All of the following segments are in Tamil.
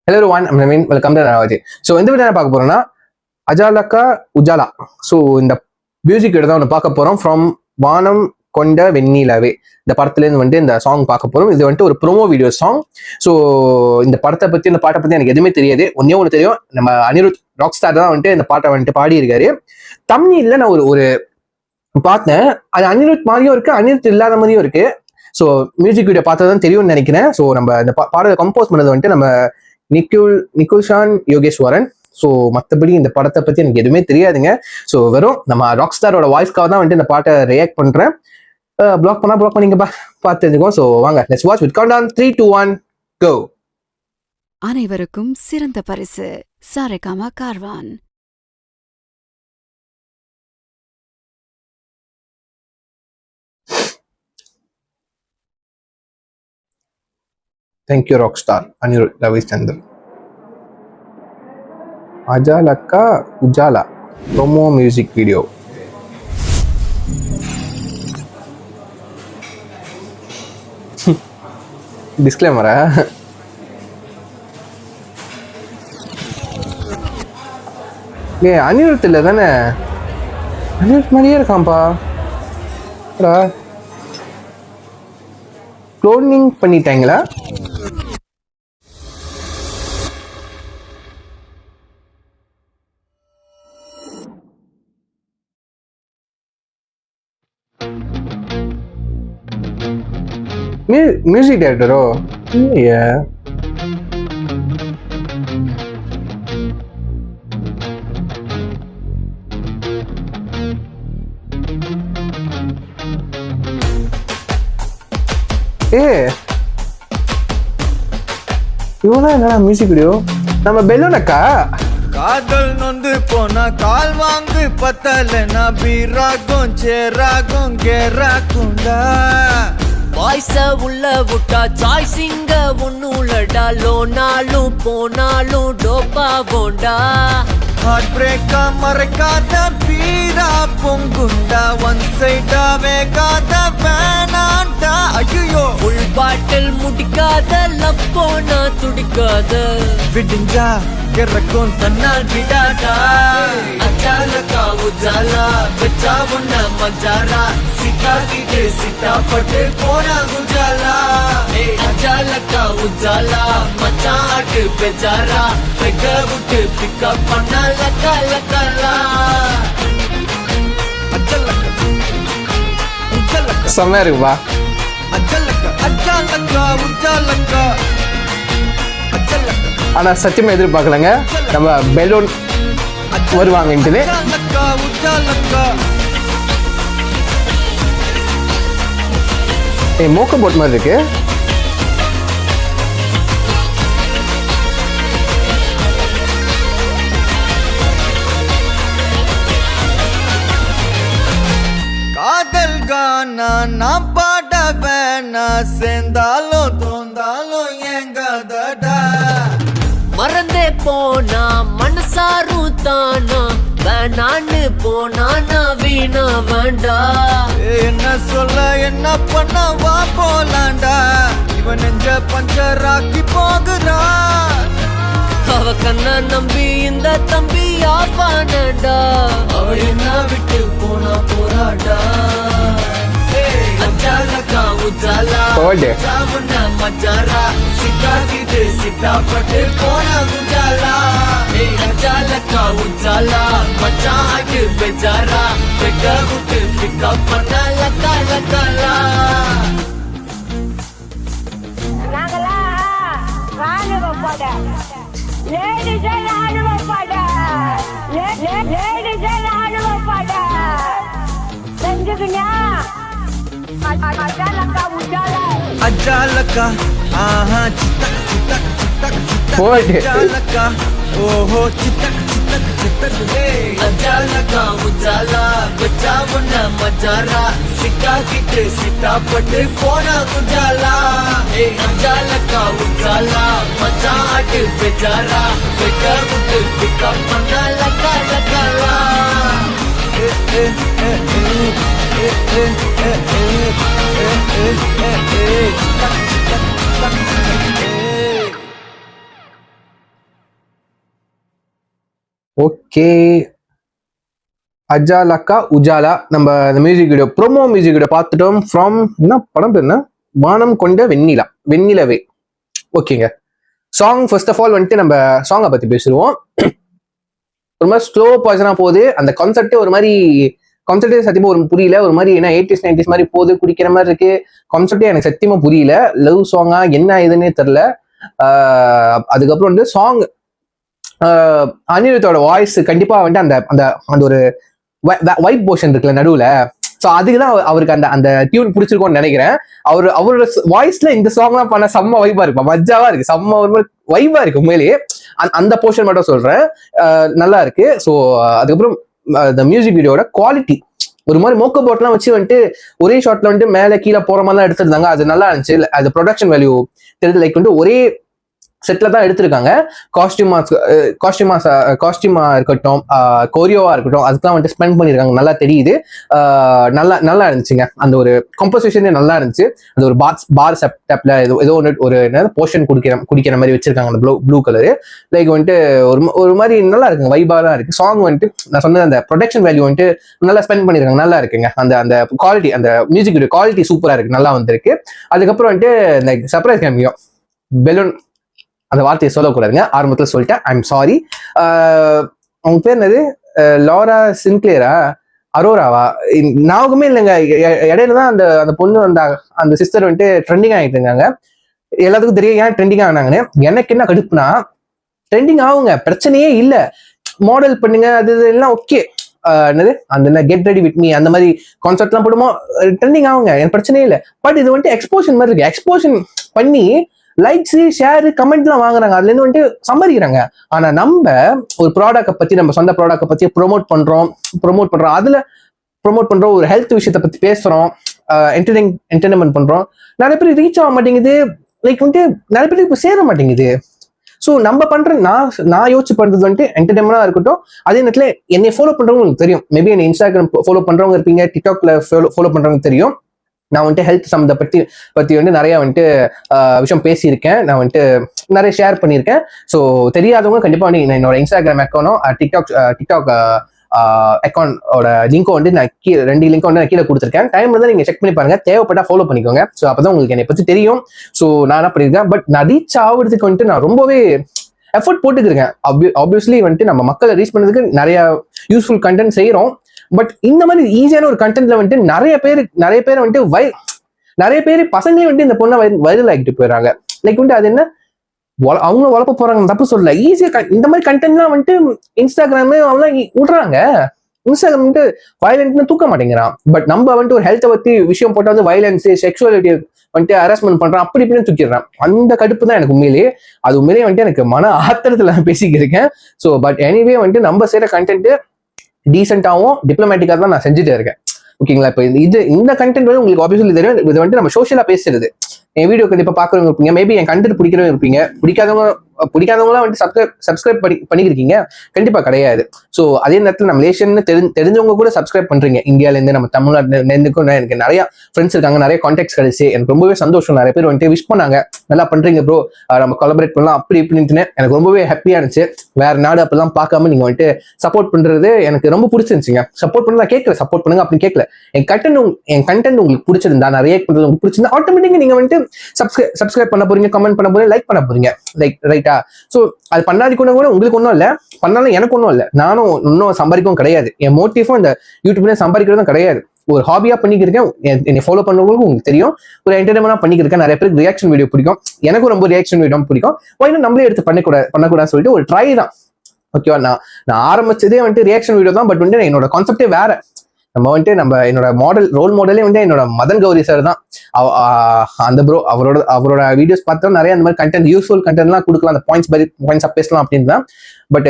Hello everyone, I'm Naveen. Welcome to Navaji. So இந்த வீடியோ என்ன பார்க்க போறோம்னா அஜாலக்கா உஜாலா. ஸோ இந்த மியூசிக் தான் ஒன்று பார்க்க போறோம். ஃப்ரம் வானம் கொண்ட வெண்ணிலவே இந்த படத்துலேருந்து வந்துட்டு இந்த சாங் பார்க்க போறோம். இது வந்துட்டு ஒரு ப்ரோமோ வீடியோ சாங். ஸோ இந்த படத்தை பத்தி இந்த பாட்டை பத்தி எனக்கு எதுவுமே தெரியாது. ஒன்று தெரியும், நம்ம அனிருத் ராக் ஸ்டார் தான் வந்துட்டு இந்த பாட்டை வந்துட்டு பாடி இருக்காரு. தமிழ்ல நான் ஒரு பார்த்தேன், அது அனிருத் மாதிரியும் இருக்கு, அனிருத் இல்லாத மாதிரியும் இருக்கு. ஸோ மியூசிக் வீடியோ பார்த்ததான் தெரியும்னு நினைக்கிறேன். ஸோ நம்ம இந்த பாடலை கம்போஸ் பண்ணது வந்துட்டு நம்ம நிகுல்ஷான் யோகேஸ்வரன். ஸோ மற்றபடி இந்த படத்தை பற்றி எனக்கு எதுவுமே தெரியாதுங்க. ஸோ வெறும் நம்ம ராக் ஸ்டாரோட வாய்ஸ்க்காக தான் வந்துட்டு இந்த பாட்டை ரியாக்ட் பண்ணுறேன். பிளாக் பண்ணிங்க பார்த்து தெரிஞ்சுக்கோ. ஸோ வாங்க, let's watch with count down 3, 2, 1 go. அனைவருக்கும் சிறந்த பரிசு Saregama Carvaan. Thank you Rockstar Anirudh Ravichandran. Ajalakka Ujala promo music video. Disclaimer. ஏ அனிருத் இல்லை தானே? அனிருத் மாதிரியே இருக்கான்ப்பா. க்ளோனிங் பண்ணிட்டாங்களா? மியூசிக் டைரக்டரோ? இல்லையா? இவனா என்ன மியூசிக் வீடியோ? நம்ம பெல்லோனக்கா காதல் நொந்து போனா கால் வாங்கு பத்தலனா பீராகும் சேராகும் கேராகுண்டா. வாய்ஸ உள்ள விட்டா சாய்ஸிங்க ஒன்னுலடா. லோனாலும் போனாலும் டோப்பா போண்டா. ஹார்ட் பிரேக்கா மறைக்காத பீரா பொங்குண்டா. ஒன் சைடா வேகாத வேணாண்டா. ஐயோ ஃபுல் பாட்டில் முடிக்காத லவ் போனா துடிக்காத. விடிஞ்சா கிறக்கும் தன்னால் விடாதா. அஜாலக்கா உஜாலா வச்சா உன்ன மஜாரா. சிக்கா கிட்டே சிட்டா பட்டு போனா குஜாலா. அஜாலக்கா உஜாலா மச்சான் ஆட்டு பெஜாரா. பெக்க விட்டு பிக்கப் பண்ணா லக்கா லக்கலா. அஜலக்கா உஜலக்கா செம்மையா இருக்குப்பா. அஜலக்கா அஜலக்கா உஜலக்கா அஜலக்கா. ஆனா சத்தியமா எதிர்பார்க்கலங்க நம்ம பெலூன் வருவாங்கன்ட்டு. அஜலக்கா உஜலக்கா மோக்க போட் மாதிரி இருக்கு. காதல் கானா நான் பாட வேணா. சேர்ந்தாலும் தோந்தாலும் எங்கதடா. மறந்தே போனா மனசாரும் தானா. வேணான்னு போனா நான் வீணா வேண்டா. என்ன சொல்ல என்ன பண்ண வா போலாண்டா. இவன் நெஞ்ச பஞ்சராக்கி போகிறான். அவ கண்ண நம்பி இந்த தம்பி ஆப்பானடா. அவ என்ன விட்டு போனா போராடா. அஜாலக்கா உஜாலா சாவன மஜாரா. சிக்கா கிட்டு சிட்டா பட்டு போனா குஜாலா. அஜாலக்கா உஜாலா மச்சான் ஆட்டு பெஜாரா. பெக்க விட்டு பிக்கப் பண்ண லக்கா லக்கலா. நாங்களா ராணுவ பட லேடிஸ் ராணுவ பட லேடிஸ் ராணுவ பட செஞ்சுக்கினா அஜாலக்கா உஜாலா. அஜாலக்கா ஆஹா சித்தக் சித்தக் சித்தக் சித்தக். போடு. அஜாலக்கா ஓஹோ சித்தக் சித்தக் சித்தக். அஜாலக்கா உஜாலா வச்சா உன்ன மஜாரா. சிக்கா கிட்டு சிட்டா பட்டு போனா குஜாலா. அஜாலக்கா உஜாலா மச்சான் ஆட்டு பெஜாரா. பெக்க விட்டு பிக்கப் பண்ணா லக்கா லக்கலா. ஓகே, அஜாலக்கா உஜாலா நம்ம அந்த music video promo music video பார்த்துட்டோம். ஃப்ரம் என்ன படம் பேர் என்ன, வானம் கொண்ட வெண்ணிலா, வெண்ணிலவே. ஓகேங்க. சாங் ஃபர்ஸ்ட் ஆஃப் ஆல் வந்துட்டு நம்ம சாங்கை பத்தி பேசுவோம். ஒரு மாதிரி ஸ்லோ பாய்சனா போகுது. அந்த கான்செப்டே ஒரு மாதிரி கான்செப்டே சத்தியமா ஒரு புரியல. ஒரு மாதிரி என்ன 80s 90s மாதிரி போகுது, குடிக்கிற மாதிரி இருக்கு. கான்செப்டே எனக்கு சத்தியமா புரியல. லவ் சாங்கா என்ன இதுன்னே தெரியல. அதுக்கப்புறம் வந்து சாங் அனிருத்தோட வாய்ஸ் கண்டிப்பா வந்துட்டு அந்த அந்த அந்த ஒரு வைப் போர்ஷன் இருக்குல்ல நடுவுல, ஸோ அதுக்குதான் அவருக்கு அந்த அந்த டியூன் பிடிச்சிருக்கும்னு நினைக்கிறேன். அவரோட வாய்ஸ்ல இந்த சாங்லாம் பண்ண செம்ம வைபா இருக்கு, மஜாவா இருக்கு, செம்ம ஒரு மாதிரி வைபா இருக்கு உண்மையிலேயே. அந்த போர்ஷன் மட்டும் சொல்றேன், நல்லா இருக்கு. ஸோ அதுக்கப்புறம் இந்த மியூசிக் வீடியோட குவாலிட்டி ஒரு மாதிரி மோக்க போட்லாம் வச்சு வந்துட்டு ஒரே ஷாட்ல வந்துட்டு மேலே கீழே போற மாதிரிலாம் எடுத்திருந்தாங்க. அது நல்லா இருந்துச்சு. அது ப்ரொடக்ஷன் வேல்யூ தெரியுது. லைக் வந்துட்டு ஒரே செட்ல தான் எடுத்திருக்காங்க. காஸ்டியூமா இருக்கட்டும், கோரியோவா இருக்கட்டும், அதுக்கெல்லாம் வந்துட்டு ஸ்பெண்ட் பண்ணிருக்காங்க, நல்லா தெரியுது. நல்லா இருந்துச்சுங்க. அந்த ஒரு கம்போசிஷனே நல்லா இருந்துச்சு. அது ஒரு பார் செப்டப்ல ஏதோ ஒரு போர்ஷன் குடிக்கிற மாதிரி வச்சிருக்காங்க அந்த ப்ளூ கலரு. லைக் வந்துட்டு ஒரு மாதிரி நல்லா இருக்குங்க, வைபா தான் இருக்கு. சாங் வந்துட்டு நான் சொன்ன அந்த ப்ரொடக்ஷன் வேல்யூ வந்துட்டு நல்லா ஸ்பெண்ட் பண்ணிருக்காங்க, நல்லா இருக்குங்க. அந்த அந்த குவாலிட்டி, அந்த மியூசிக் குவாலிட்டி சூப்பரா இருக்கு, நல்லா வந்திருக்கு. அதுக்கப்புறம் வந்துட்டு இந்த சர்ப்ரைஸ் கேமியோ பெலூன், அந்த வார்த்தையை சொல்லக்கூடாதுங்க, ஆரம்பத்தில் சொல்லிட்டேன், ஐ எம் சாரி. அவங்க பேர் என்னது, லாரா சின்க்ளியரா, அரோராவா, ஞாபகமே இல்லைங்க. இடையில தான் அந்த அந்த பொண்ணு அந்த சிஸ்டர் வந்துட்டு ட்ரெண்டிங் ஆகிட்டு இருக்காங்க. எல்லாத்துக்கும் தெரியும் ஏன் ட்ரெண்டிங் ஆனாங்கன்னு. எனக்கு என்ன கடுப்புனா, ட்ரெண்டிங் ஆகுங்க, பிரச்சனையே இல்லை, மாடல் பண்ணுங்க, அது எல்லாம் ஓகே. என்னது அந்த கெட் ரெடி வித் மீ அந்த மாதிரி கான்செப்ட்லாம் போடுமோ ட்ரெண்டிங் ஆகுங்க, எனக்கு பிரச்சனையே இல்லை. பட் இது வந்துட்டு எக்ஸ்போஷன் மாதிரி இருக்கு. எக்ஸ்போஷன் பண்ணி லைக்ஸ், ஷேர், கமெண்ட்லாம் வாங்குறாங்க, அதுல இருந்து வந்துட்டு சம்பாதிக்கிறாங்க. ஆனா நம்ம ஒரு ப்ராடக்ட்டை பத்தி, நம்ம சொந்த ப்ராடக்ட்டை பத்தி ப்ரொமோட் பண்றோம், அதுல ப்ரொமோட் பண்றோம், ஒரு ஹெல்த் விஷயத்தை பத்தி பேசுறோம், என்டர்டைன்மெண்ட் பண்றோம். நிறைய பேர் ரீச் ஆக மாட்டேங்குது, லைக் வந்துட்டு நிறைய பேருக்கு இப்போ சேர மாட்டேங்குது. ஸோ நம்ம பண்ற நான் யோசிச்சு பண்றது வந்துட்டு என்டர்டைன்மெண்டா இருக்கட்டும். அதே நேரத்தில் என்னை ஃபாலோ பண்றவங்க உங்களுக்கு தெரியும், மேபி என்னை இன்ஸ்டாகிராம் ஃபாலோ பண்றவங்க இருப்பீங்க, டிக்டாக்ல ஃபாலோ பண்றவங்க தெரியும். நான் வந்துட்டு ஹெல்த் சம்மந்த பத்தி வந்து நிறைய வந்துட்டு விஷயம் பேசியிருக்கேன், நான் வந்துட்டு நிறைய ஷேர் பண்ணியிருக்கேன். ஸோ தெரியாதவங்க கண்டிப்பா வந்து என்னோட இன்ஸ்டாகிராம் அக்கௌண்டும் டிக்டாக் அக்கௌண்டோட லிங்க்கும் வந்து நான் ரெண்டு லிங்க் வந்து நான் கீழே கொடுத்துருக்கேன். டைம் வந்து நீங்க செக் பண்ணி பாருங்க, தேவைப்பட்டா ஃபாலோ பண்ணிக்கோங்க. ஸோ அப்பதான் உங்களுக்கு என்னை பத்தி தெரியும். ஸோ நான் என்ன பண்ணியிருக்கேன், பட் நான் ரீச் ஆகுறதுக்கு வந்துட்டு நான் ரொம்பவே எஃபர்ட் போட்டுக்கிருக்கேன். ஆப்வியஸ்லி வந்துட்டு நம்ம மக்களை ரீச் பண்ணதுக்கு நிறைய யூஸ்ஃபுல் கண்டென்ட் செய்யறோம். பட் இந்த மாதிரி ஈஸியான ஒரு கண்டென்ட்ல வந்துட்டு நிறைய பேர் வந்துட்டு நிறைய பேர் பசங்களே வந்துட்டு இந்த பொண்ணை வைரல் ஆகிட்டு போயிடறாங்க. லைக் வந்துட்டு அது என்ன, அவங்க வளர்ப்ப போறாங்க, தப்பு சொல்லல. ஈஸியா இந்த மாதிரி கண்டென்ட்லாம் வந்துட்டு இன்ஸ்டாகிராம் அவங்களாம் விடுறாங்க. இன்ஸ்டாகிராம் வந்துட்டு வயலன்ட்னு தூக்க மாட்டேங்கிறான். பட் நம்ம வந்துட்டு ஒரு ஹெல்த்தை பத்தி விஷயம் போட்டா வந்து வயலன்ஸ், செக்ஷுவாலிட்டி வந்துட்டு ஹராஸ்மெண்ட் பண்றான், அப்படி இப்படின்னு தூக்கிடுறான். அந்த கடுப்பு தான் எனக்கு உண்மையிலேயே. அது உண்மையிலேயே வந்துட்டு எனக்கு மன ஆத்திரத்துல நான் பேசிக்கிருக்கேன். ஸோ பட் எனிவே வந்துட்டு நம்ம செய்யற கண்டென்ட் டீசென்டாகவும் டிப்ளமேட்டிக்காக தான் நான் செஞ்சுட்டே இருக்கேன். ஓகேங்களா? இப்போ இந்த கண்டென்ட் வந்து உங்களுக்கு ஆப்வியஸ்லி தெரியும், இது வந்துட்டு நம்ம சோஷியலா பேசுறது. என் வீடியோ கண்டிப்பா பாக்குறவங்க இருப்பீங்க, மேபி என் கண்டென்ட் பிடிக்கிறவங்க இருப்பீங்க, பிடிக்காதவங்களாம் வந்துட்டு சப்ஸ்கிரைப் பண்ணிருக்கீங்க, கண்டிப்பா கிடையாது. ஸோ அதே நேரத்தில் நம்ம மலேசியன்னு தெரிஞ்சவங்க கூட சப்ஸ்கிரைப் பண்றீங்க. இந்தியால இருந்து, நம்ம தமிழ்நாட்டுல எனக்கு நிறைய ஃப்ரெண்ட்ஸ் இருக்காங்க, நிறைய கான்டாக்ட்ஸ் கிடைச்சு எனக்கு ரொம்பவே சந்தோஷம். நிறைய பேர் வந்துட்டு விஷ் பண்ணாங்க, நல்லா பண்றீங்க ப்ரோ, நம்ம கொலபரேட் பண்ணலாம் அப்படி இப்படின்னு. எனக்கு ரொம்பவே ஹாப்பியா இருந்துச்சு. வேற நாடு அப்பெல்லாம் பார்க்காம நீங்க வந்துட்டு சப்போர்ட் பண்றது எனக்கு ரொம்ப பிடிச்சிருந்துச்சுங்க. சப்போர்ட் பண்ண நான் கேட்கல, சப்போர்ட் பண்ணுங்க அப்படின்னு கேட்கல. என் கண்டென்ட் உங்களுக்கு பிடிச்சிருந்தா, நான் ரியாக்ட் பண்றது உங்களுக்கு பிடிச்சிருந்தா, ஆட்டோமேட்டிக்கா நீங்க வந்துட்டு சப்ஸ்கிரைப் பண்ண போறீங்க, கமெண்ட் பண்ண போறீங்க, லைக் பண்ண போறீங்க. லைக் ரைட்டா? சோ அது பண்ணாதி கூட உங்களுக்கு ஒன்றும் இல்லை, பண்ணாலும் எனக்கு ஒன்றும் இல்லை. நானும் இன்னும் சம்பாதிக்கவும் கிடையாது. என் மோட்டிவும் இந்த யூடியூப்ல சம்பாதிக்கிறதும் கிடையாது. ஒரு ஹாபியா பண்ணிக்கிருக்கேன். என்னை ஃபாலோ பண்ணவங்களுக்கும் உங்களுக்கு தெரியும், ஒரு என்டர்டைன்மெண்டா பண்ணிக்கிருக்கேன். நிறைய பேருக்கு ரியாக்ஷன் வீடியோ பிடிக்கும், எனக்கும் ரொம்ப ரியாக்ஷன் வீடியோ பிடிக்கும். இன்னும் நம்மளே எடுத்து பண்ணக்கூடாதுன்னு சொல்லிட்டு ஒரு ட்ரை தான். ஓகேவா? நான் ஆரம்பிச்சதே வந்துட்டு ரியாக்ஷன் வீடியோ தான். பட் வந்துட்டு என்னோட கான்செப்டே வேற. என்னோட ரோல் மாடலே வந்து என்னோட மதன் கௌரி சார் தான். அந்த ப்ரோ அவரோட வீடியோஸ் பார்த்தா நிறைய அந்த மாதிரி கண்டென்ட், யூஸ்ஃபுல் கண்டென்ட்லாம் கொடுக்கலாம், அந்த பாயிண்ட்ஸ் அப் பேசலாம் அப்படின்னு தான். பட்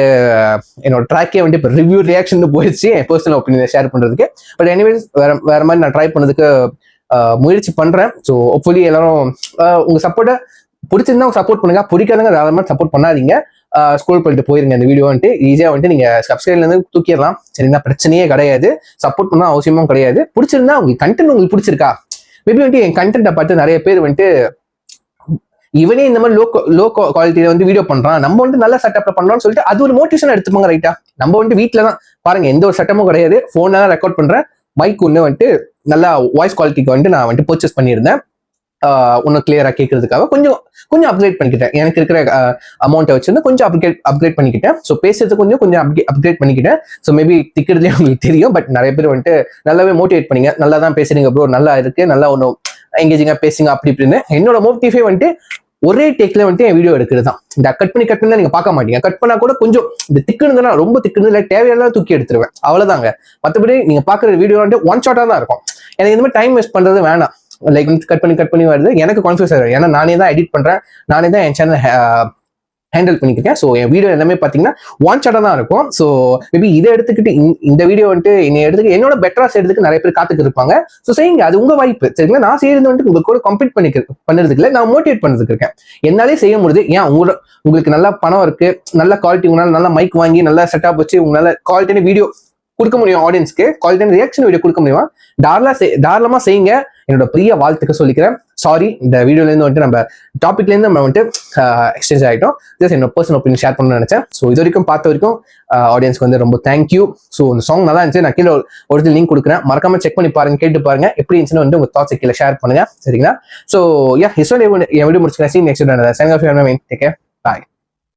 என்னோட ட்ராக்கே வந்து இப்போ ரிவ்யூ ரியாக்ஷன் போயிடுச்சு, என் பர்சனல் ஒப்பீனியன் ஷேர் பண்றதுக்கு. பட் எனிவேஸ் வேற மாதிரி நான் ட்ரை பண்ணதுக்கு முயற்சி பண்றேன். ஸோ ஹோப்ஃபுல்லி எல்லாரும் உங்க சப்போர்ட்டை பிடிச்சிருந்தா சப்போர்ட் பண்ணுங்க, பிடிக்காதவங்க வேற மாதிரி சப்போர்ட் பண்ணாதீங்க. ஸ்க்ரோல் பண்ணிட்டு போயிருங்க. இந்த வீடியோ வந்துட்டு ஈஸியா வந்துட்டு நீங்க சப்ஸ்கிரைப்ல இருந்து தூக்கிடலாம். சரிங்களா? பிரச்சனையே கிடையாது, சப்போர்ட் பண்ண அவசியமும் கிடையாது. பிடிச்சிருந்தா உங்களுக்கு கண்டென்ட் உங்களுக்கு பிடிச்சிருக்கா, மேபி வந்துட்டு என் கண்டென்ட்டை பார்த்து நிறைய பேர் வந்துட்டு இவனே இந்த மாதிரி லோ குவாலிட்டியில வந்து வீடியோ பண்றான், நம்ம வந்து நல்ல செட்டப்ல பண்றோம்னு சொல்லிட்டு அது ஒரு மோட்டிவேஷன் எடுத்துப்பாங்க. ரைட்டா? நம்ம வந்து வீட்டுல தான் பாருங்க, எந்த ஒரு செட்டமும் கிடையாது, போன்ல தான் ரெக்கார்ட் பண்றேன். மைக் ஒன்று வந்துட்டு நல்லா வாய்ஸ் குவாலிட்டிக்கு வந்துட்டு நான் வந்துட்டு பர்ச்சேஸ் பண்ணியிருந்தேன், இன்னும் கிளியரா கேட்கறதுக்காக கொஞ்சம் அப்கிரேட் பண்ணிக்கிட்டேன். எனக்கு இருக்கிற அமௌண்ட்டை வச்சிருந்து கொஞ்சம் அப்கிரேட் பண்ணிக்கிட்டேன். ஸோ பேசுறது கொஞ்சம் அப்கிரேட் பண்ணிக்கிட்டேன். ஸோ மேபி திக்கிறதுலேயே உங்களுக்கு தெரியும், பட் நிறைய பேர் வந்துட்டு நல்லாவே மோட்டிவேட் பண்ணீங்க. நல்லா தான் பேசுறீங்க ப்ரோ, நல்லா இருக்கு, நல்லா ஒன்றும் எங்கேஜிங்கா பேசுங்க அப்படி இப்படின்னு. என்னோட மோட்டிவே வந்துட்டு ஒரே டேக்ல வந்துட்டு என் வீடியோ எடுக்கிறது தான். இந்த கட் பண்ணி நீங்க பார்க்க மாட்டீங்க. கட் பண்ணா கூட கொஞ்சம் இந்த திக்குன்னு ரொம்ப திக்குன்னு இல்லை, தேவையான தூக்கி எடுத்துருவேன், அவ்வளவுதாங்க. மற்றபடி நீங்க பாக்குற வீடியோ வந்துட்டு ஒன் ஷாட்டா தான் இருக்கும். எனக்கு இந்த மாதிரி டைம் வேஸ்ட் பண்றது வேணாம். லைக் கட் பண்ணி வருது, எனக்கு கான்ஃபியூஸ் ஆயிடும். ஏன்னா நானே தான் எடிட் பண்றேன், நானே தான் என் சேனல் ஹேண்டில் பண்ணிக்கிறேன். ஸோ என் வீடியோ எல்லாமே பார்த்தீங்கன்னா ஒன் ஷாட்டாக தான் இருக்கும். ஸோ மேபி இதை எடுத்துக்கிட்டு இந்த வீடியோ வந்துட்டு என்னோட பெட்டரா செய்யறதுக்கு நிறைய பேர் காத்துக்கு இருப்பாங்க. ஸோ செய்யுங்க, அது உங்க வாய்ப்பு. சரிங்களா? நான் செய்யறது வந்துட்டு உங்க கூட கம்ப்ளீட் பண்ணுறதுக்கு இல்லை, நான் மோட்டிவேட் பண்ணுறதுக்கு இருக்கேன். என்னாலே செய்ய முடியுது, ஏன் உங்களுக்கு நல்ல பணம் இருக்கு, நல்ல குவாலிட்டி, உங்களால் நல்ல மைக் வாங்கி நல்ல செட்டப் வச்சு உங்களால குவாலிட்டியான வீடியோ கொடுக்க முடியும், ஆடியன்ஸ்க்கு குவாலிட்டியான ரியாக்ஷன் வீடியோ கொடுக்க முடியுமா? தாராளமா செய்யுங்க. என்னோட பெரிய வாழ்த்துக்க சொல்லிக்கிறேன். சாரி, இந்த வீடியோல இருந்து வந்துட்டு நம்ம டாபிக்ல இருந்து நம்ம வந்துட்டு எக்ஸ்சேஞ்ச் ஆகிட்டோம். ஜஸ்ட் என்னோட பர்சனல் ஒப்பீனியன் ஷேர் பண்ணணும்னு நினைச்சேன். ஸோ இது வரைக்கும் பார்த்த வரைக்கும் ஆடியன்ஸ்க்கு வந்து ரொம்ப தேங்க்யூ. ஸோ இந்த சாங் நல்லா இருந்துச்சு, நான் கீழே ஒரு லிங்க் கொடுக்குறேன், மறக்காம செக் பண்ணி பாருங்க, கேட்டு பாருங்க, எப்படி இருந்துச்சுன்னு வந்து உங்க தாட்ஸ் கீழே ஷேர் பண்ணுங்க. சரிங்களா? ஸோ என் வீடியோ முடிச்சுக்கிறேன். நெக்ஸ்ட் டேக் கேர், பாய்.